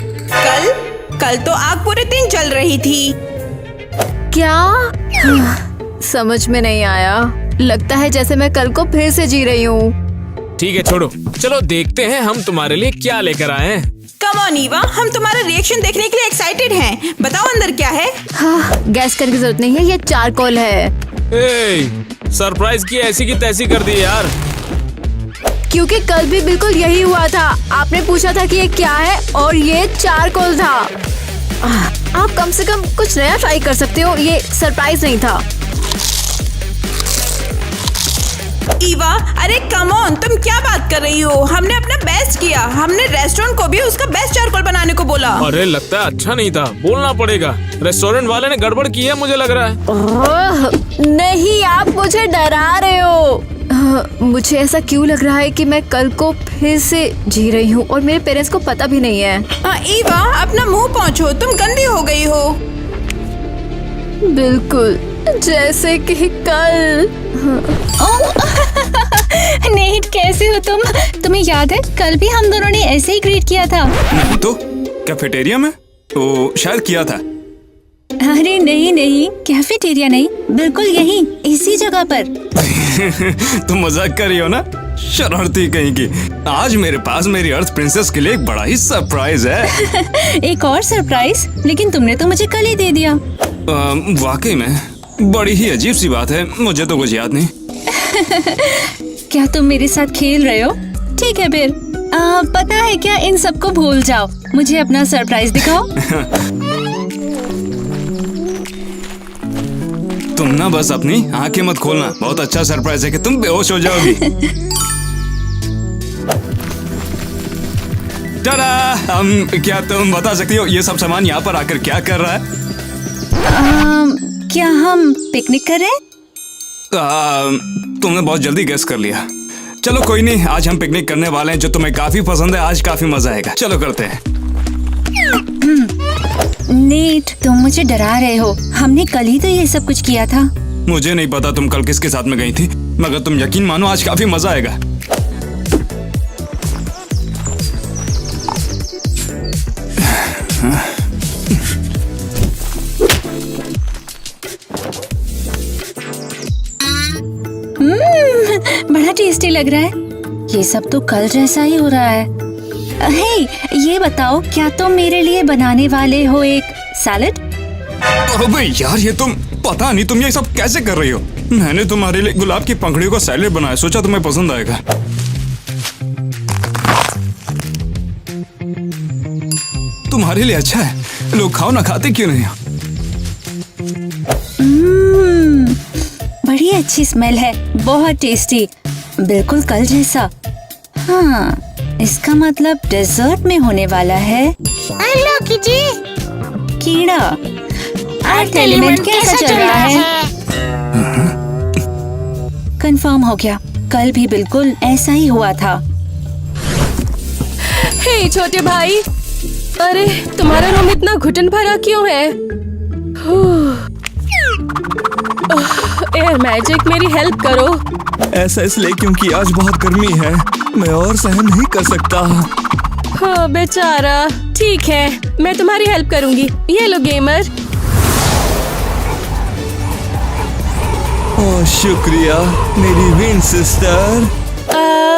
कल तो आग पूरे दिन जल रही थी। क्या? समझ में नहीं आया। लगता है जैसे मैं कल को फिर से जी रही हूँ। ठीक है, छोड़ो। चलो देखते हैं हम तुम्हारे लिए क्या लेकर आए हैं। कम ऑन ईवा, हम तुम्हारा रिएक्शन देखने के लिए एक्साइटेड हैं। बताओ अंदर क्या है। हाँ, गैस करने की जरूरत नहीं है, ये चारकोल है। सरप्राइज की ऐसी की तैसी कर दी यार। क्योंकि कल भी बिल्कुल यही हुआ था। आपने पूछा था कि ये क्या है और ये चारकोल था। आप कम से कम कुछ नया ट्राई कर सकते हो, ये सरप्राइज नहीं था। ईवा, अरे कम ऑन, तुम क्या बात कर रही हो? हमने अपना बेस्ट किया। हमने रेस्टोरेंट को भी उसका बेस्ट चारकोल बनाने को बोला। अरे लगता है अच्छा नहीं था, बोलना पड़ेगा। रेस्टोरेंट वाले ने गड़बड़ की है मुझे लग रहा है। ओह, नहीं, आप मुझे डरा रहे हो। मुझे ऐसा क्यों लग रहा है कि मैं कल को फिर से जी रही हूँ और मेरे पेरेंट्स को पता भी नहीं है। ईवा, अपना मुंह पोंछो, तुम गंदी हो गई हो। बिल्कुल जैसे कि कल। नेट, कैसे हो तुम? तुम्हें याद है कल भी हम दोनों ने ऐसे ही ग्रीट किया था। नहीं तो कैफेटेरिया में तो शायद किया था। अरे नहीं, कैफेटेरिया नहीं, बिल्कुल यहीं इसी जगह पर। तुम मजाक कर रही हो ना, शरारती कहीं की। आज मेरे पास मेरी अर्थ प्रिंसेस के लिए एक बड़ा ही सरप्राइज है। एक और सरप्राइज? लेकिन तुमने तो मुझे कल ही दे दिया। वाकई में बड़ी ही अजीब सी बात है, मुझे तो कुछ याद नहीं। क्या तुम मेरे साथ खेल रहे हो? ठीक है फिर, पता है क्या, इन सबको भूल जाओ, मुझे अपना सरप्राइज दिखाओ। तुम ना बस अपनी आंखें मत खोलना, बहुत अच्छा सरप्राइज है कि तुम बेहोश हो जाओगी। टाडा! क्या तुम बता सकती हो ये सब सामान यहाँ पर आकर क्या कर रहा है? क्या हम पिकनिक कर रहे हैं? तुमने बहुत जल्दी गेस कर लिया। चलो कोई नहीं, आज हम पिकनिक करने वाले हैं जो तुम्हें काफी पसंद है। आज काफी मजा आएगा, चलो करते हैं। नेट, तुम मुझे डरा रहे हो। हमने कल ही तो ये सब कुछ किया था। मुझे नहीं पता तुम कल किसके साथ में गई थी, मगर तुम यकीन मानो आज काफी मजा आएगा। बड़ा टेस्टी लग रहा है। ये सब तो कल जैसा ही हो रहा है। हे, ये बताओ, क्या तुम मेरे लिए बनाने वाले हो एक सैलेड? अबे यार, ये तुम पता नहीं तुम ये सब कैसे कर रही हो। मैंने तुम्हारे लिए गुलाब की पंखुड़ियों का सैलेड बनाया, सोचा तुम्हें पसंद आएगा। तुम्हारे लिए अच्छा है, लोग खाओ ना, खाते क्यों नहीं? बड़ी अच्छी स्मेल है, बहुत टेस्टी, बिल्कुल कल जैसा। हाँ, इसका मतलब डेजर्ट में होने वाला है। Hello kitty. कीड़ा, अर्थ एलिमेंट कैसा चल रहा है? कंफर्म हो गया, कल भी बिल्कुल ऐसा ही हुआ था। हे छोटे भाई, अरे तुम्हारा रूम इतना घुटन भरा क्यों है? एयर मैजिक, मेरी हेल्प करो। ऐसा इसलिए क्योंकि आज बहुत गर्मी है, मैं और सहन नहीं कर सकता। हाँ बेचारा, ठीक है, मैं तुम्हारी हेल्प करूंगी। ये लो गेमर। ओह शुक्रिया मेरी विंड सिस्टर।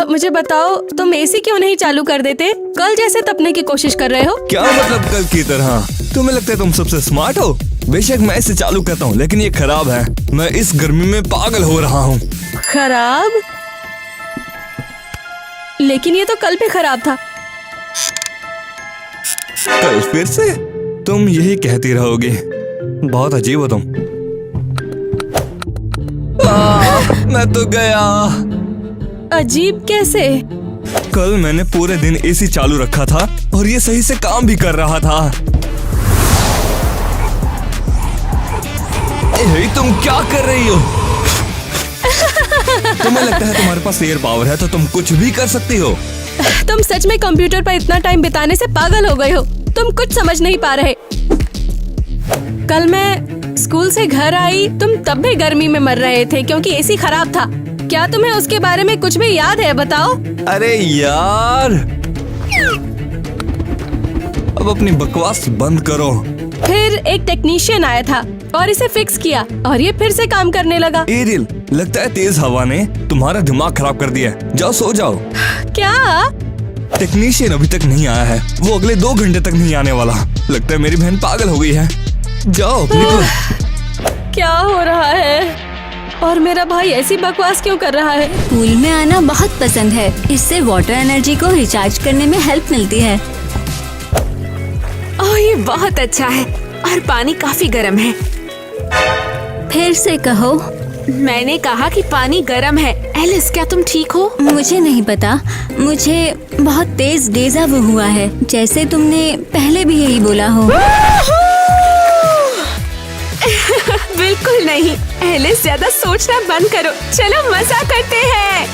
मुझे बताओ, तुम एसी क्यों नहीं चालू कर देते? कल जैसे तपने की कोशिश कर रहे हो। क्या मतलब कल की तरह? तुम्हें लगता है तुम सबसे स्मार्ट हो? बेशक मैं इसे चालू करता हूँ, लेकिन ये खराब है। मैं इस गर्मी में पागल हो रहा हूँ। खराब? लेकिन ये तो कल भी खराब था। कल फिर से? तुम यही कहती रहोगी। बहुत अजीब हो तुम। मैं तो गया। अजीब कैसे? कल मैंने पूरे दिन एसी चालू रखा था और ये सही से काम भी कर रहा था। तुम क्या कर रही हो? तुम्हें लगता है तुम्हारे पास एयर पावर है तो तुम कुछ भी कर सकती हो? तुम सच में कंप्यूटर पर इतना टाइम बिताने से पागल हो गए हो। तुम कुछ समझ नहीं पा रहे। कल मैं स्कूल से घर आई, तुम तब भी गर्मी में मर रहे थे क्योंकि एसी खराब था। क्या तुम्हें उसके बारे में कुछ भी याद है? बताओ। अरे यार, अब अपनी बकवास बंद करो। फिर एक टेक्नीशियन आया था और इसे फिक्स किया और ये फिर से काम करने लगा। एरियल, लगता है तेज हवा ने तुम्हारा दिमाग खराब कर दिया। जाओ सो जाओ। क्या? टेक्नीशियन अभी तक नहीं आया है। वो अगले 2 घंटे तक नहीं आने वाला। लगता है मेरी बहन पागल हो गई है। जाओ निकलो। क्या हो रहा है? और मेरा भाई ऐसी बकवास क्यों कर रहा है? पूल में आना बहुत पसंद है। इससे वाटर एनर्जी को रिचार्ज करने में हेल्प मिलती है। ओह, ये बहुत अच्छा है और पानी काफी गर्म है। फिर से कहो। मैंने कहा कि पानी गर्म है। एलिस, क्या तुम ठीक हो? मुझे नहीं पता, मुझे बहुत तेज डेजा वू हुआ है, जैसे तुमने पहले भी यही बोला हो। बिल्कुल नहीं। एलिस, ज्यादा सोचना बंद करो। चलो मजा करते हैं।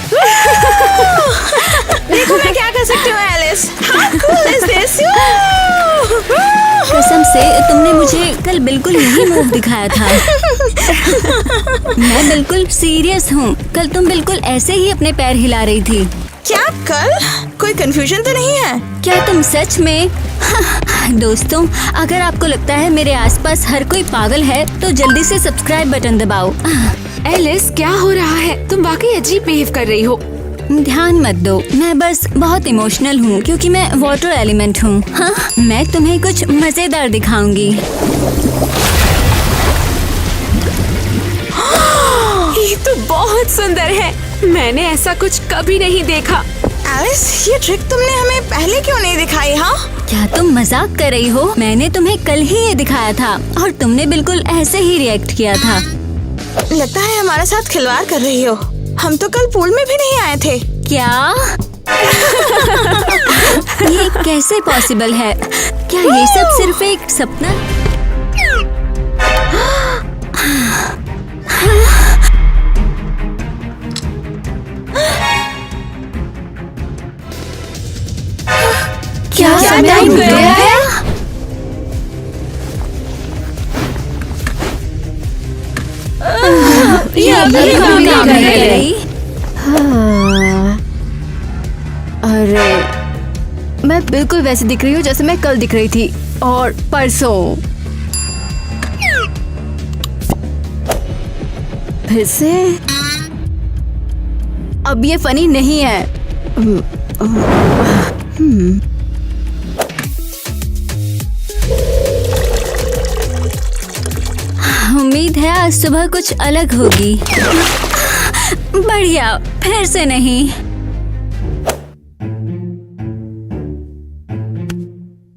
देखो मैं क्या कर सकती हूँ Alice. How cool is this? कसम से तुमने मुझे कल बिल्कुल यही मूव दिखाया था। मैं बिल्कुल सीरियस हूँ। कल तुम बिल्कुल ऐसे ही अपने पैर हिला रही थी। क्या कल? कोई कंफ्यूजन तो नहीं है? क्या तुम सच में? दोस्तों, अगर आपको लगता है मेरे आसपास हर कोई पागल है तो जल्दी से सब्सक्राइब बटन दबाओ। एलिस, क्या हो रहा है? तुम वाकई अजीब बिहेव कर रही हो। ध्यान मत दो, मैं बस बहुत इमोशनल हूँ क्योंकि मैं वाटर एलिमेंट हूँ। हाँ, मैं तुम्हें कुछ मजेदार दिखाऊंगी। ये तो बहुत सुंदर है। मैंने ऐसा कुछ कभी नहीं देखा। एलिस, ये ट्रिक तुमने हमें पहले क्यों नहीं दिखाई? हाँ, क्या तुम मजाक कर रही हो? मैंने तुम्हें कल ही ये दिखाया था और तुमने बिल्कुल ऐसे ही रिएक्ट किया था। लगता है हमारे साथ खिलवाड़ कर रही हो। हम तो कल पूल में भी नहीं आए थे। क्या? ये कैसे पॉसिबल है? क्या ये सब सिर्फ एक सपना? क्या टाइम हो गया? ये काम कर रही। अरे, मैं बिल्कुल वैसे दिख रही हूँ जैसे मैं कल दिख रही थी और परसों। फिर से? अब ये फनी नहीं है। उम्मीद है आज सुबह कुछ अलग होगी। बढ़िया, फिर से नहीं।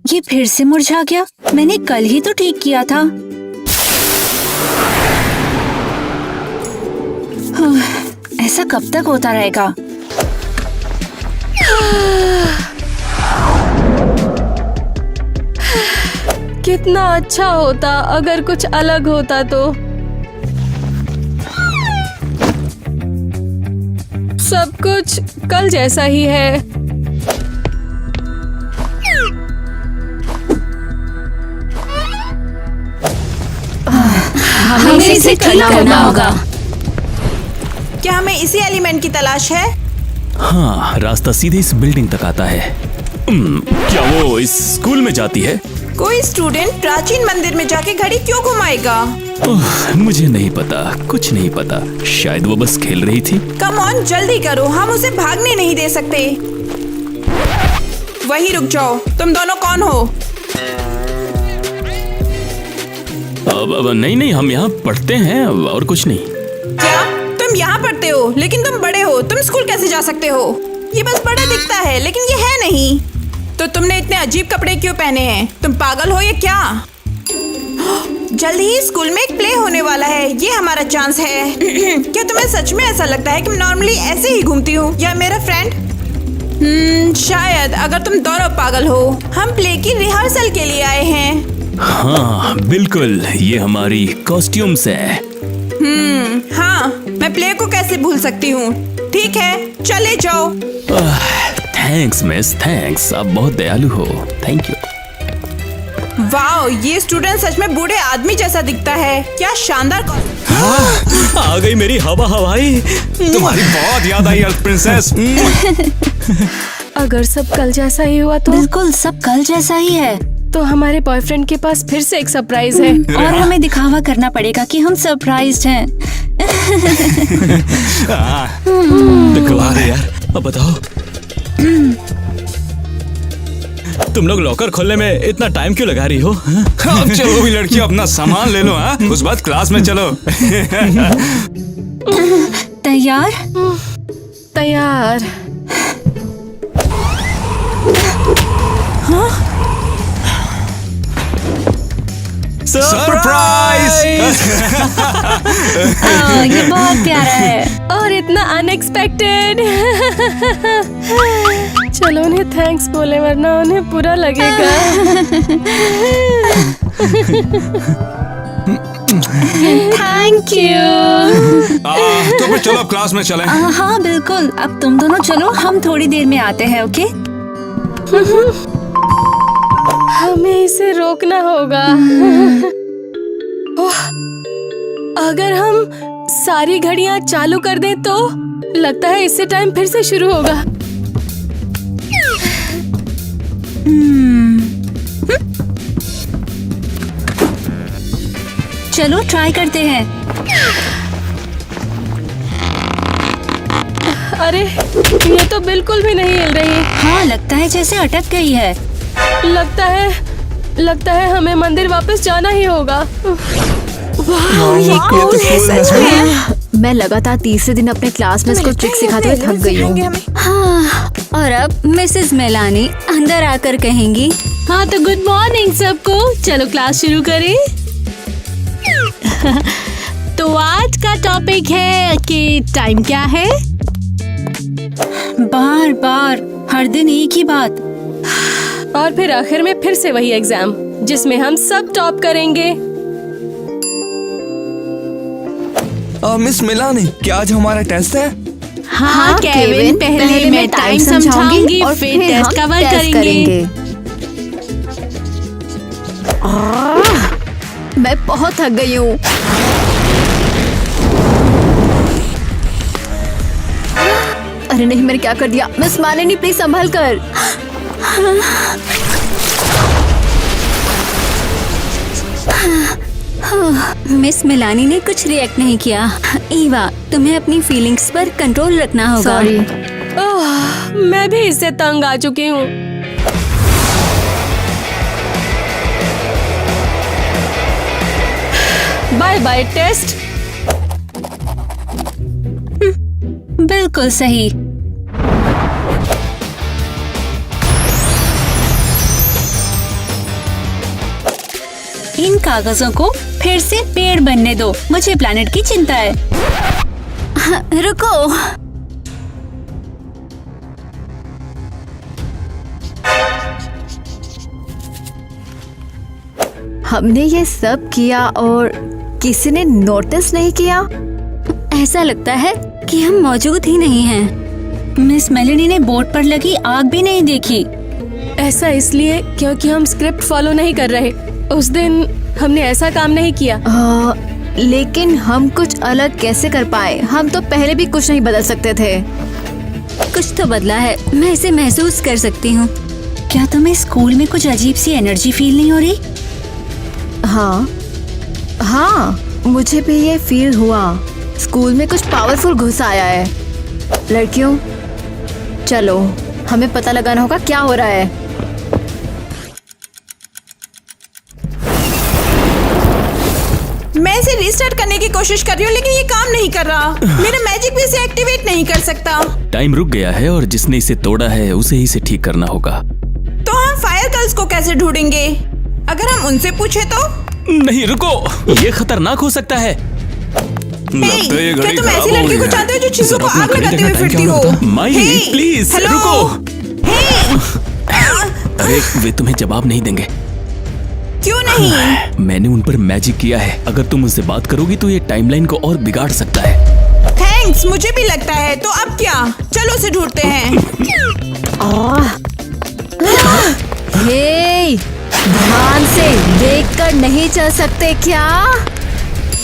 ये फिर से मुरझा गया। मैंने कल ही तो ठीक किया था। ऐसा कब तक होता रहेगा? कितना अच्छा होता अगर कुछ अलग होता तो। सब कुछ कल जैसा ही है। हमें इसे ठीक करना होगा। क्या हमें इसी एलिमेंट की तलाश है? हाँ, रास्ता सीधे इस बिल्डिंग तक आता है। क्या वो इस स्कूल में जाती है? कोई स्टूडेंट प्राचीन मंदिर में जाके घड़ी क्यों घुमाएगा? मुझे नहीं पता, कुछ नहीं पता। शायद वो बस खेल रही थी। कम ऑन, जल्दी करो, हम उसे भागने नहीं दे सकते। वहीं रुक जाओ। तुम दोनों कौन हो? अब नहीं, हम यहाँ पढ़ते हैं और कुछ नहीं। क्या तुम यहाँ पढ़ते हो? लेकिन तुम बड़े हो, तुम स्कूल कैसे जा सकते हो? ये बस बड़ा दिखता है लेकिन ये है नहीं। तो तुमने इतने अजीब कपड़े क्यों पहने हैं? तुम पागल हो या क्या? जल्द ही स्कूल में एक प्ले होने वाला है, ये हमारा चांस है। क्या तुम्हें सच में ऐसा लगता है कि मैं नॉर्मली ऐसे ही घूमती हूँ या मेरा फ्रेंड? शायद। अगर तुम दोनों पागल हो, हम प्ले की रिहर्सल के लिए आए हैं। हाँ बिल्कुल, ये हमारी कॉस्ट्यूम्स है। हाँ, मैं प्ले को कैसे भूल सकती हूँ। ठीक है, चले जाओ। Thanks miss, thanks. आप बहुत दयालु हो। Thank you. वाओ, ये स्टूडेंट सच में बूढ़े आदमी जैसा दिखता है। क्या शानदार आ गई मेरी हवा हवाई। तुम्हारी बहुत याद आई अर्थ प्रिंसेस। अगर सब कल जैसा ही हुआ तो? बिल्कुल सब कल जैसा ही है। तो हमारे बॉयफ्रेंड के पास फिर से एक सरप्राइज है और हमें दिखावा करना पड़ेगा कि हम सरप्राइज्ड हैं। यार, अब बताओ। तुम लोग लॉकर खोलने में इतना टाइम क्यों लगा रही हो? अब चलो भी लड़कियों, अपना सामान ले लो। हाँ, उस बाद क्लास में चलो। तैयार? तैयार। सरप्राइज! ये बहुत प्यारा है और इतना अनएक्सपेक्टेड। चलो उन्हें थैंक्स बोले वरना उन्हें बुरा लगेगा। Thank you. तो फिर चलो अब क्लास में चलें। हाँ बिल्कुल, अब तुम दोनों चलो, हम थोड़ी देर में आते हैं। ओके? हमें इसे रोकना होगा। ओह, अगर हम सारी घड़ियां चालू कर दें तो लगता है इससे टाइम फिर से शुरू होगा। चलो ट्राई करते हैं। अरे ये तो बिल्कुल भी नहीं हिल रही। हाँ, लगता है जैसे अटक गई है। लगता है हमें मंदिर वापस जाना ही होगा। मैं लगातार तीसरे दिन अपने क्लासमेट्स को ट्रिक सिखाते हुए थक गई हूँ। हाँ, और अब मिसेस मेलानी अंदर आकर कहेंगी, हाँ तो गुड मॉर्निंग सबको, चलो क्लास शुरू करें। तो आज का टॉपिक है कि टाइम क्या है। बार बार हर दिन एक ही बात। और फिर आखिर में फिर से वही एग्जाम जिसमें हम सब टॉप करेंगे। मिस मिलानी, क्या आज हमारा टेस्ट है? हाँ केविन, पहले मैं टाइम समझाऊंगी और फिर टेस्ट कवर करेंगे। मैं बहुत थक गई हूँ। अरे नहीं, मैंने क्या कर दिया? मिस मालिनी प्लीज संभल कर। मिस मिलानी ने कुछ रिएक्ट नहीं किया। ईवा, तुम्हें अपनी फीलिंग्स पर कंट्रोल रखना होगा। सॉरी। मैं भी इससे तंग आ चुकी हूँ। Bye bye test. बिल्कुल सही। इन कागजों को फिर से पेड़ बनने दो, मुझे प्लैनेट की चिंता है। रुको, हमने ये सब किया और किसी ने नोटिस नहीं किया। ऐसा लगता है कि हम मौजूद ही नहीं हैं। मिस मेलेनी ने बोर्ड पर लगी आग भी नहीं देखी। ऐसा इसलिए क्योंकि हम स्क्रिप्ट फॉलो नहीं कर रहे। उस दिन हमने ऐसा काम नहीं किया। लेकिन हम कुछ अलग कैसे कर पाए? हम तो पहले भी कुछ नहीं बदल सकते थे। कुछ तो बदला है, मैं इसे महसूस कर सकती हूँ। क्या तुम्हें स्कूल में कुछ अजीब सी एनर्जी फील नहीं हो रही? हाँ, मुझे भी ये फील हुआ। स्कूल में कुछ पावरफुल घुस आया है। लड़कियों, चलो, हमें पता लगाना होगा क्या हो रहा है। मैं इसे रीस्टार्ट करने की कोशिश कर रही हूँ लेकिन ये काम नहीं कर रहा। मेरा मैजिक भी इसे एक्टिवेट नहीं कर सकता। टाइम रुक गया है और जिसने इसे तोड़ा है उसे ही इसे ठीक करना होगा। तो हम फायर गर्ल्स को कैसे ढूंढेंगे? अगर हम उनसे पूछे तो? नहीं, रुको, ये खतरनाक हो सकता है। लगता है ये घड़ी क्या तुम खराब ऐसी हो लड़की गई को है। चाहते हो जो चीजों को जरा आग अपना लगाते घड़ी हुए देखना फिरती क्या हो? होता है। माई, हे, प्लीज, हेलो? रुको। हे, अरे वे तुम्हें जवाब नहीं देंगे। क्यों नहीं? मैंने उन पर मैजिक किया है। अगर तुम उनसे बात करोगी तो ये टाइमलाइन को और बिगाड़ सकता है। थैंक्स, मुझे भी लगता है। तो अब क्या? चलो उसे ढूंढते हैं। हे, ध्यान से देखकर नहीं चल सकते क्या?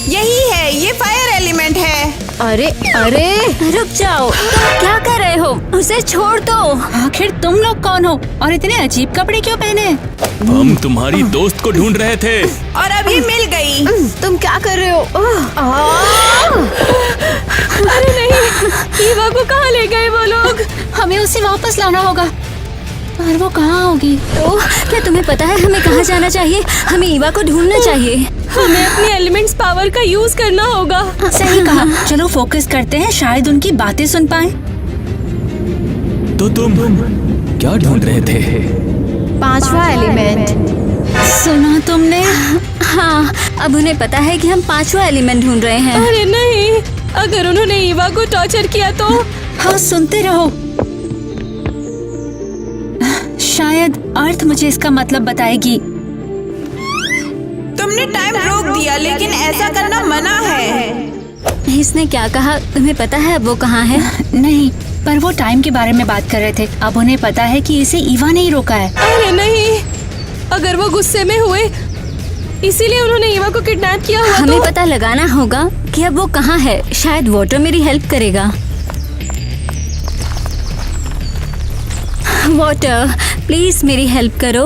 यही है, ये फायर एलिमेंट है। अरे अरे, रुक जाओ, तुम क्या कर रहे हो? उसे छोड़ दो। आखिर तुम लोग कौन हो और इतने अजीब कपड़े क्यों पहने? हम तुम्हारी दोस्त को ढूंढ रहे थे। और अभी मिल गई। तुम क्या कर रहे हो? अरे नहीं, ईवा को कहाँ ले गए वो लोग? हमें उसे वापस लाना होगा। पर वो कहाँ होगी? तो क्या तुम्हें पता है हमें कहाँ जाना चाहिए? हमें ईवा को ढूंढना चाहिए। हमें अपनी एलिमेंट्स पावर का यूज करना होगा। सही कहा। चलो फोकस करते हैं, शायद उनकी बातें सुन पाए। तो तुम क्या ढूंढ रहे थे? 5वां एलिमेंट। सुना तुमने? हाँ, अब उन्हें पता है कि हम 5वां एलिमेंट ढूंढ रहे हैं। अरे नहीं, अगर उन्होंने ईवा को टॉर्चर किया तो? हाँ, सुनते रहो। शायद अर्थ मुझे इसका मतलब बताएगी। तुमने टाइम रोक दिया, लेकिन ऐसा करना मना है। इसने क्या कहा तुम्हें पता है वो कहाँ है? नहीं, पर वो टाइम के बारे में बात कर रहे थे। अब उन्हें पता है कि इसे ईवा ने ही रोका है। अरे नहीं, अगर वो गुस्से में हुए इसीलिए उन्होंने ईवा को किडनैप किया हुआ हमें तो? पता लगाना होगा कि अब वो कहाँ है। शायद वाटर मेरी हेल्प करेगा। वाटर, प्लीज मेरी हेल्प करो।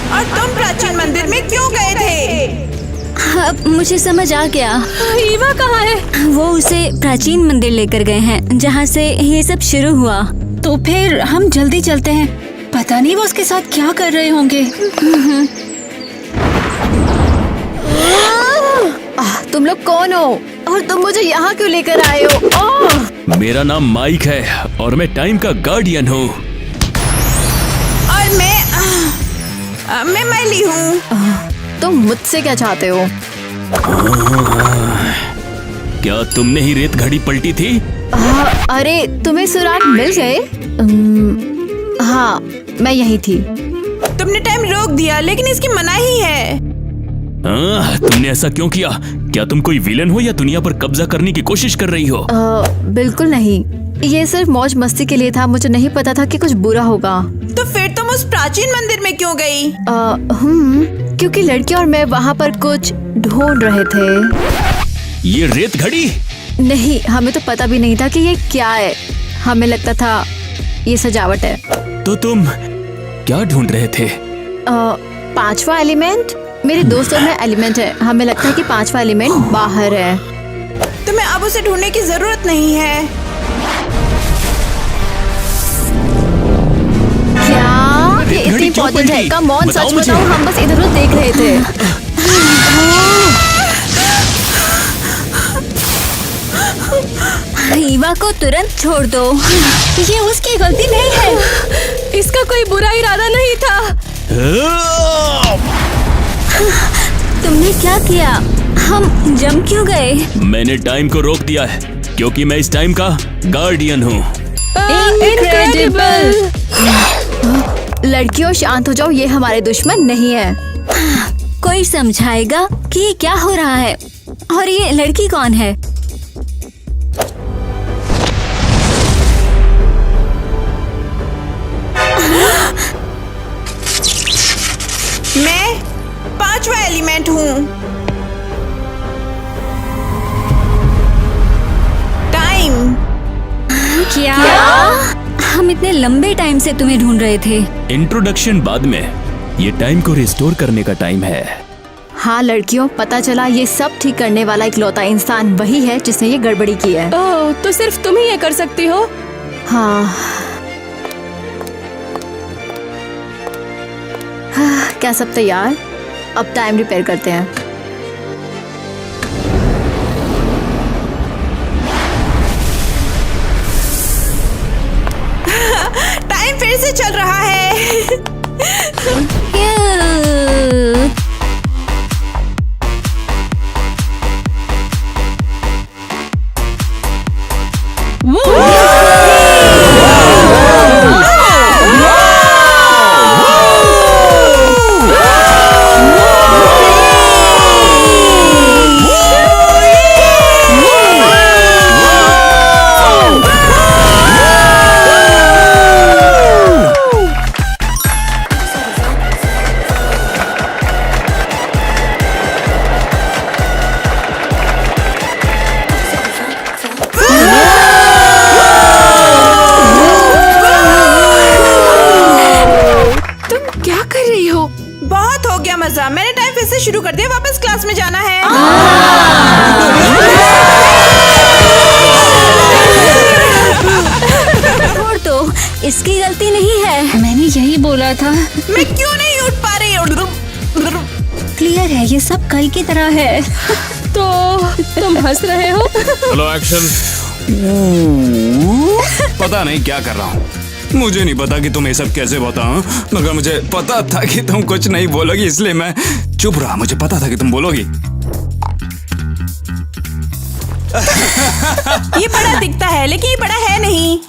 और तुम प्राचीन मंदिर में क्यों गए थे? अब मुझे समझ आ गया। ईवा कहाँ है? वो उसे प्राचीन मंदिर लेकर गए हैं जहाँ से ये सब शुरू हुआ। तो फिर हम जल्दी चलते हैं। पता नहीं वो उसके साथ क्या कर रहे होंगे। तुम लोग कौन हो और तुम मुझे यहाँ क्यों लेकर आए हो? मेरा नाम माइक है और मैं टाइम का गार्डियन हूँ। और मैं मैली हूँ। तुम मुझसे क्या चाहते हो? क्या तुमने ही रेत घड़ी पलटी थी? अरे तुम्हें सुराग मिल गए? हाँ, मैं यही थी। तुमने टाइम रोक दिया, लेकिन इसकी मनाही है। तुमने ऐसा क्यों किया? क्या तुम कोई विलन हो या दुनिया पर कब्जा करने की कोशिश कर रही हो? बिल्कुल नहीं, ये सिर्फ मौज मस्ती के लिए था। मुझे नहीं पता था कि कुछ बुरा होगा। तो फिर तुम उस प्राचीन मंदिर में क्यों गई? क्योंकि लड़की और मैं वहाँ पर कुछ ढूंढ रहे थे। ये रेत घड़ी? नहीं, हमें तो पता भी नहीं था कि ये क्या है। हमें लगता था ये सजावट है। तो तुम क्या ढूंढ रहे थे? 5वां एलिमेंट। मेरे दोस्तों में एलिमेंट है। हमें लगता है कि 5वां एलिमेंट बाहर है। तुम्हें अब उसे ढूंढने की जरूरत नहीं है। क्या ये इतनी इम्पोर्टेंट है? कम ऑन, सच बताओ, हम बस इधर उधर देख रहे थे। ईवा को तुरंत छोड़ दो। ये उसकी गलती नहीं है। इसका कोई बुरा इरादा नहीं था। तुमने क्या किया? हम जम क्यों गए? मैंने टाइम को रोक दिया है क्योंकि मैं इस टाइम का गार्डियन हूँ। इनक्रेडिबल। लड़कियों शांत हो जाओ, ये हमारे दुश्मन नहीं है। कोई समझाएगा कि ये क्या हो रहा है? और ये लड़की कौन है? मैं 5वां एलिमेंट हूँ। टाइम। क्या? हम इतने लंबे टाइम से तुम्हें ढूंढ रहे थे। इंट्रोडक्शन बाद में। ये टाइम को रिस्टोर करने का टाइम है। हाँ लड़कियों, पता चला ये सब ठीक करने वाला इकलौता इंसान वही है जिसने ये गड़बड़ी की है। ओह, तो सिर्फ तुम ही ये कर सकती हो? हाँ। क्या सब तैयार? अब टाइम रिपेयर करते हैं। टाइम फिर से चल रहा है। बहुत हो गया मजा। मैंने टाइम फिर से शुरू कर दिया। वापस क्लास में जाना है। इसकी गलती नहीं है। मैंने यही बोला था। मैं क्यों नहीं उठ पा रही हूँ? क्लियर है, ये सब कल की तरह है। तो तुम हंस रहे हो? चलो एक्शन। पता नहीं क्या कर रहा हूँ। मुझे नहीं पता कि तुम्हें सब कैसे बताऊं, मगर मुझे पता था कि तुम कुछ नहीं बोलोगी, इसलिए मैं चुप रहा। मुझे पता था कि तुम बोलोगी। ये बड़ा दिखता है लेकिन ये बड़ा है नहीं।